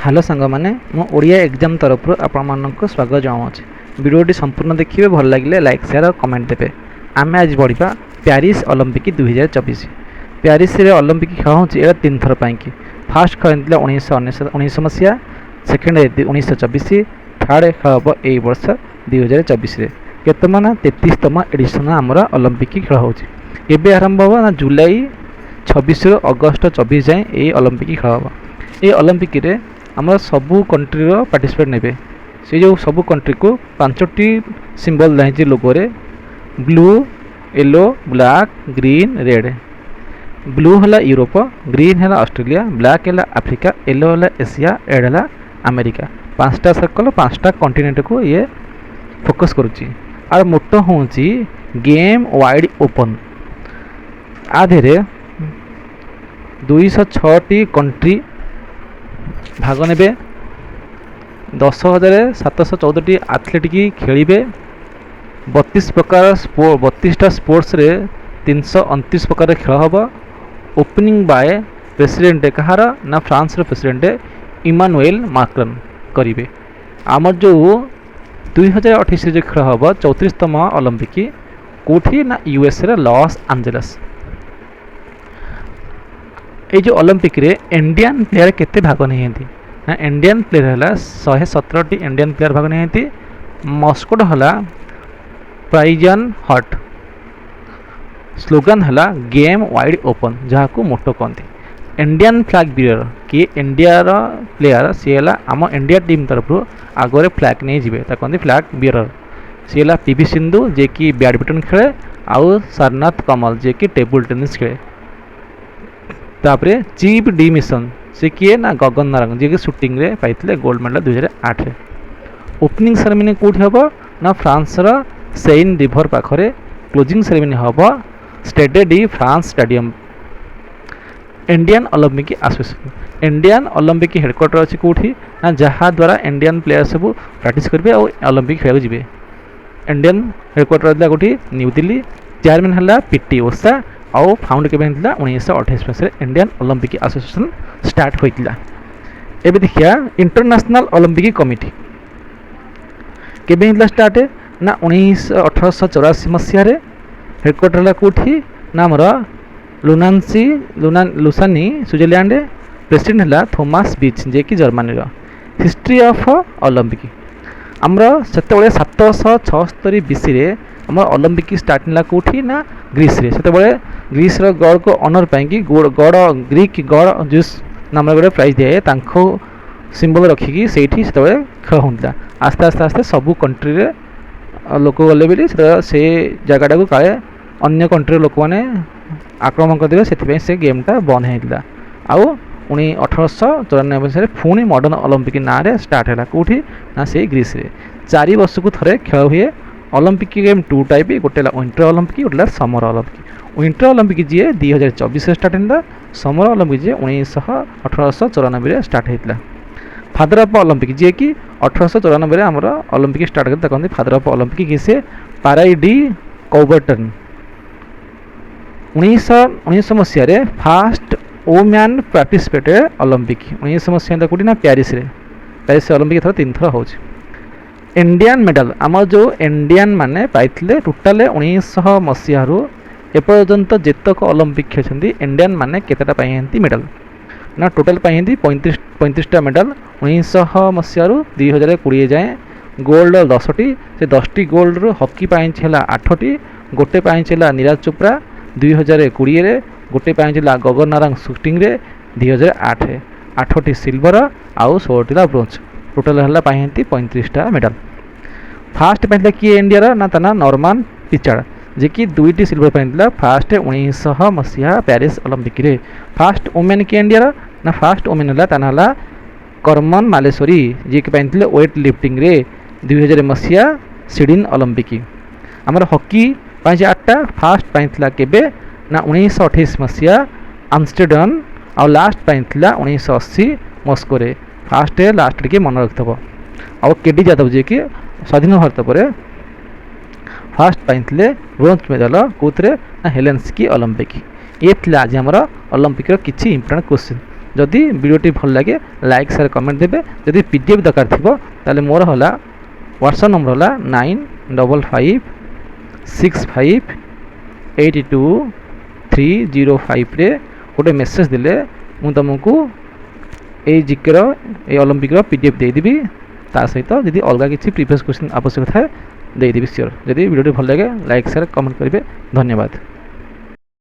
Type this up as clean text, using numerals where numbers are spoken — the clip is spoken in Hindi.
हेलो सांग मैंने ओडिया एग्जाम तरफ आपण स्वागत जनाऊँच। वीडियोटी संपूर्ण देखिए, भल लगे लाइक शेयर और कमेंट देते। आम आज बढ़ा प्यारिस ओलंपिक 2024। प्यारिस ओलंपिक खेल हो 3 थर कि फास्ट खेल 1919 मसीहा, सेकेंड 1924, थर्ड खेल हम यही वर्ष 2024 केतम 33तम एडिशन आमर ओलंपिक खेल हो आरंभ हम ना जुलाई 26 अगस्त 24 जाए ये ओलंपिक खेल हम। ये ओलंपिक रे आमर सबू कंट्री पार्टिसिपेट ने से जो सबू कंट्री को 5टी सिंबल रही लोगोरे blue, yellow, black, green, red. Blue है यूरोप, ग्रीन है ऑस्ट्रेलिया, ब्लैक है अफ्रीका, येलो है एशिया, रेड है अमेरिका। 5टा सर्कल 5टा कॉन्टिनेंट को ये फोकस करुच्ची। आर मोटो हूँ गेम वाइड ओपन। आधे 206टी कंट्री भाग ने 10,714टी एथलेटिक खेलिबे। 32टा स्पोर्ट्स रे 329 प्रकार खेल हम। ओपनिंग बाय प्रेसिडेंट कहार ना फ्रांस प्रेसिडेंट इमानुएल मैक्रोन करेंगे। आमर जो 2028 जो खेल हम 34तम ओलंपिक कौटी ना यूएस रे लॉस एंजेलिस। ये जो ओलंपिक रे इंडियन प्लेयर केते भाग नहीं ना इंडियन प्लेयर है 117टी इंडियन प्लेयर भाग नहीं। मस्कोट है प्राइजन हट। स्लोगान है गेम वाइड ओपन जहाँ को मोटो कहते। इंडियन फ्लैग बियर कि इंडिया प्लेयर सी है आम इंडिया टीम तरफ आगे फ्लैग नहीं जी कहते फ्लैग बियर। सी है पीवी सिंधु जे कि बैडमिंटन खेले, आउ सरनाथ कमल जे कि टेबल टेनिस खेले। तापरे चीफ डी मिशन से किए ना गगन नारंग जी कि शूटिंग रे पाइथिले गोल्ड मेडल 2008। ओपनिंग सेरेमनी कौटी हम ना फ्रांस सेइन रिवर पाखरे। क्लोजिंग सेरेमनी हम Stade de France stadium. Indian Olympic association Indian Olympic headquarter अच्छी कौटी ना जहाँ द्वारा इंडियन प्लेयर सब प्रैक्टिस करेंगे और ओलंपिक खेल जी। इंडियन हेडक्वार्टर कौटी न्यू दिल्ली। चेयरमैन है पीटी उषा और फाउंड के 1928 मसीह इंडियन ओलंपिक एसोसिएशन स्टार्ट होता। एबे देखिया इंटरनेशनल ओलंपिक कमिटी के स्टार्ट ना 1884 मसीह हेडक्वार्टर कौटी ना आमर लुसानी स्विट्जरलैंड। प्रेसिडेंट है थॉमस बीच जे कि जर्मनी। हिस्ट्री ऑफ ओलंपिक आमर से 776 बीसी रे आम ओलंपिक स्टार्ट ना कौटी ना ग्रीस रे। से ग्रीस गॉड को ऑनर पाई गॉड ग्रीक गॉड जूस नाम गोटे प्राइज दिए सिंबल रखिकी से खेल होता। आस्ते आस्ते आस्ते सबू कंट्री रे लोक गले भी से जगटा को काले अन्य कंट्री लोक मैंने आक्रमण करदे से गेमटा बंद होता। आउ 1894 मसीह पुणी मॉडर्न ओलंपिक ना रे स्टार्ट है कौटी ना से ग्रीस रे। 4 वर्ष को थरे खेल हुए। ओलंपिक गेम 2 टाइप, गोटे विंटर ओलंपिक गोटे समर ओलंपिक। विंटर ओलंपिक जी 2024 स्टार्ट होता। समर ओलंपिक जी 1894 स्टार्ट होता। फादर ऑफ ओलंपिक जी कि 1894 आमर ओलंपिक स्टार्ट करते कहते फादर ऑफ ओलंपिक कि से पाराई डी कौबर्टन। 1900 मसीह फास्ट वोमेन पार्टिसिपेटेड ओलंपिक 1900 मसीह कौटी ना प्यारिस प्यारिस ओलंपिक थर 3 थर हो। इंडियन मेडल आम जो इंडियन माने पाइथिले टोटाल 1900 मसीह एपर्यंत जेतक ओलंपिक खेलते इंडियन माने केतेटा पाइहंती मेडल ना टोटाल पाइहंती 35टा मेडल 1900 मसीह 2020 जाए। गोल्ड 10टी से 10टी गोल्ड हॉकी पाइंच है 8टी। गोटे पाइंच है नीरज चोपड़ा 2020 रे। गोटे पाइंच है गगन नारंग शूटिंग रे 2008। 8टी सिल्वर आउ 16टा ब्रोंज। टोटाल है पाइहंती 35टा मेडल। फास्ट पाइला किए इंडिया ना ता नॉर्मान पिचार्ड जे कि 2टी सिल्वर पाइला फास्ट 1900 मसीहा प्यारिस ओलंपिक रे। फास्ट वोमेन किए इंडिया ना फास्ट वोमेन है ता ना करमन मालेश्वरी जे कि पाइले वेट लिफ्टिंग रे 2000 मसीहा सिडनी ओलंपिक। आमर हॉकी पाइछ 8टा। फास्ट पाइला केबे ना 1928 मसीहा आमस्टरडाम और लास्ट पाइला 1980 मस्को रे। फास्ट लास्ट के मन रखिथबो। आ केडी यादव जे कि स्वाधीन भारत पर फास्ट पाइले ब्रोंज मेडल कौथे ना हेलेंसिकी ओलंपिक। ये आज आमर ओलंपिक किसी इंपोर्टेंट क्वेश्चन जदि वीडियोटी भल लगे लाइक शेयर कमेंट देबे जदि पीडीएफ दरकार थिबो ताले मोर होला व्हाट्सएप नंबर होला 9556828305 रे गोटे मेसेज दिले मु तुमको ए जिके रो ए ओलंपिक रो पीडीएफ दे देबी ता सहित जदि अलग किसी प्रीवियस क्वेश्चन आवश्यक थाए दे देबी सियोर जदि वीडियो भल लगे लाइक शेयर कमेंट करेंगे धन्यवाद।